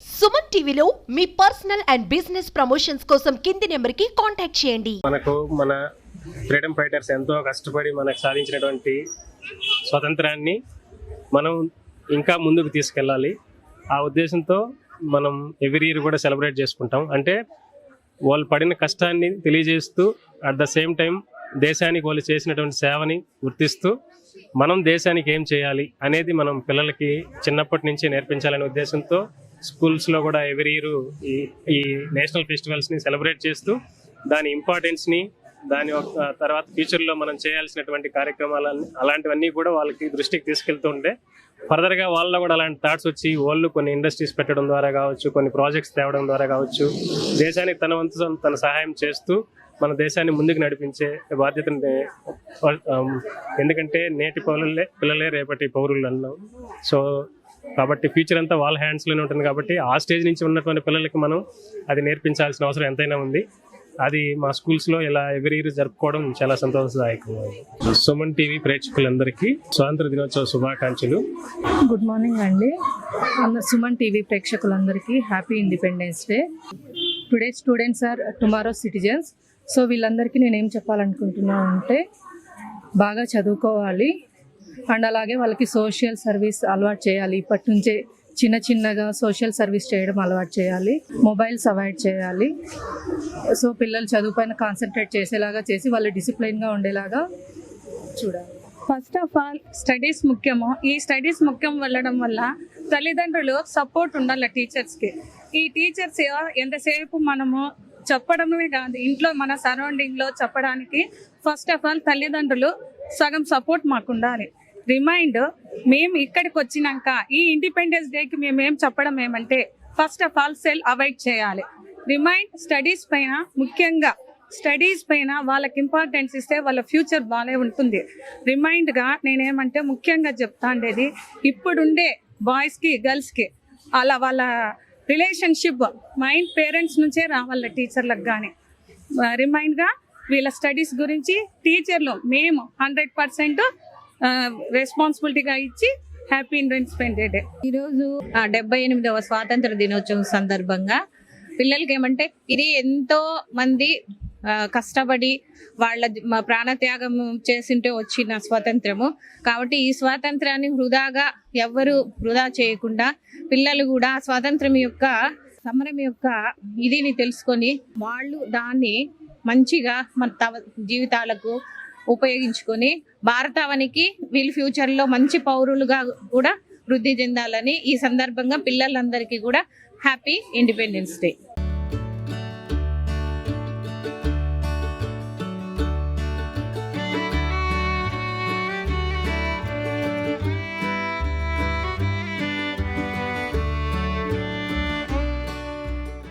సుమన్ టీవీలో మీ personal and business promotions కోసం కింది నెంబర్కి కాంటాక్ట్ చేయండి. మన ఫ్రీడమ్ ఫైటర్స్ ఎంతో కష్టపడి మనకు సాధించినటువంటి స్వతంత్రాన్ని మనం ఇంకా ముందుకు తీసుకెళ్ళాలి. ఆ ఉద్దేశంతో మనం ఎవ్రీ ఇయర్ కూడా సెలబ్రేట్ చేసుకుంటాం. అంటే వాళ్ళు పడిన కష్టాన్ని తెలియజేస్తూ అట్ ద సేమ్ టైం దేశానికి వాళ్ళు చేసినటువంటి సేవని గుర్తిస్తూ మనం దేశానికి ఏం చేయాలి అనేది మనం పిల్లలకి చిన్నప్పటి నుంచి నేర్పించాలనే ఉద్దేశంతో స్కూల్స్లో కూడా ఎవ్రీ ఇయర్ ఈ నేషనల్ ఫెస్టివల్స్ని సెలబ్రేట్ చేస్తూ దాని ఇంపార్టెన్స్ని దాని తర్వాత ఫ్యూచర్లో మనం చేయాల్సినటువంటి కార్యక్రమాలన్నీ అలాంటివన్నీ కూడా వాళ్ళకి దృష్టికి తీసుకెళ్తూ ఉంటే ఫర్దర్గా వాళ్ళలో కూడా అలాంటి థాట్స్ వచ్చి వాళ్ళు కొన్ని ఇండస్ట్రీస్ పెట్టడం ద్వారా కావచ్చు, కొన్ని ప్రాజెక్ట్స్ తేవడం ద్వారా కావచ్చు, దేశానికి తన వంతు తన సహాయం చేస్తూ మన దేశాన్ని ముందుకు నడిపించే బాధ్యతని, ఎందుకంటే నేటి పిల్లలే రేపటి పౌరులు అన్నాం. సో కాబట్టి ఫ్యూచర్ అంతా వాళ్ళ హ్యాండ్స్లోనే ఉంటుంది. కాబట్టి ఆ స్టేజ్ నుంచి ఉన్నటువంటి పిల్లలకి మనం అది నేర్పించాల్సిన అవసరం ఎంతైనా ఉంది. అది మా స్కూల్స్లో ఇలా ఎవ్రీ ఇయర్ జరుపుకోవడం చాలా సంతోషదాయకంగా ఉంది. సుమన్ టీవీ ప్రేక్షకులందరికీ స్వాతంత్ర దినోత్సవ శుభాకాంక్షలు. గుడ్ మార్నింగ్ అండి. సుమన్ టీవీ ప్రేక్షకులందరికీ happy independence day. Today students are tomorrow citizens. So వీళ్ళందరికీ నేనేం చెప్పాలనుకుంటున్నా అంటే బాగా చదువుకోవాలి అండ్ అలాగే వాళ్ళకి సోషల్ సర్వీస్ అలవాటు చేయాలి. ఇప్పటి నుంచే చిన్న చిన్నగా సోషల్ సర్వీస్ చేయడం అలవాటు చేయాలి. మొబైల్స్ అవాయిడ్ చేయాలి. సో పిల్లలు చదువు పైన కాన్సన్ట్రేట్ చేసేలాగా చేసి వాళ్ళు డిసిప్లైన్గా ఉండేలాగా చూడాలి. ఫస్ట్ ఆఫ్ ఆల్ స్టడీస్ ముఖ్యము. ఈ స్టడీస్ ముఖ్యం వెళ్ళడం వల్ల తల్లిదండ్రులు సపోర్ట్ ఉండాలి టీచర్స్కి. ఈ టీచర్స్ ఎంతసేపు మనము చెప్పడమే కాదు, ఇంట్లో మన సరౌండింగ్లో చెప్పడానికి ఫస్ట్ ఆఫ్ ఆల్ తల్లిదండ్రులు సగం సపోర్ట్ మాకు ఉండాలి. రిమైండ్ మేము ఇక్కడికి వచ్చినాక ఈ ఇండిపెండెన్స్ డేకి మేమేం చెప్పడం ఏమంటే first of all cell avoid చేయాలి. రిమైండ్ స్టడీస్ పైన, ముఖ్యంగా స్టడీస్ పైన వాళ్ళకి ఇంపార్టెన్స్ ఇస్తే వాళ్ళ ఫ్యూచర్ బాగానే ఉంటుంది. రిమైండ్గా నేనేమంటే ముఖ్యంగా చెప్తా ఉండేది, ఇప్పుడుండే బాయ్స్కి గర్ల్స్కి అలా వాళ్ళ రిలేషన్షిప్ మైండ్ పేరెంట్స్ నుంచే రావాల టీచర్లకు కానీ. రిమైండ్గా వీళ్ళ స్టడీస్ గురించి టీచర్లు మేము 100% రెస్పాన్సిబిలిటీగా ఇచ్చి హ్యాపీ ఇండిపెండెన్స్ డే. ఈరోజు 78వ స్వాతంత్ర దినోత్సవం సందర్భంగా పిల్లలకి ఏమంటే ఇది ఎంతో మంది కష్టపడి వాళ్ళ ప్రాణత్యాగం చేసింటే వచ్చిన స్వాతంత్రము. కాబట్టి ఈ స్వాతంత్రాన్ని ఎవ్వరూ వృధా చేయకుండా పిల్లలు కూడా స్వాతంత్రం యొక్క సమరం యొక్క ఇదిని తెలుసుకొని వాళ్ళు దాన్ని మంచిగా మన జీవితాలకు ఉపయోగించుకొని భారతావనికి వీళ్ళు ఫ్యూచర్లో మంచి పౌరులుగా కూడా వృద్ధి చెందాలని ఈ సందర్భంగా పిల్లలందరికీ కూడా హ్యాపీ ఇండిపెండెన్స్ డే.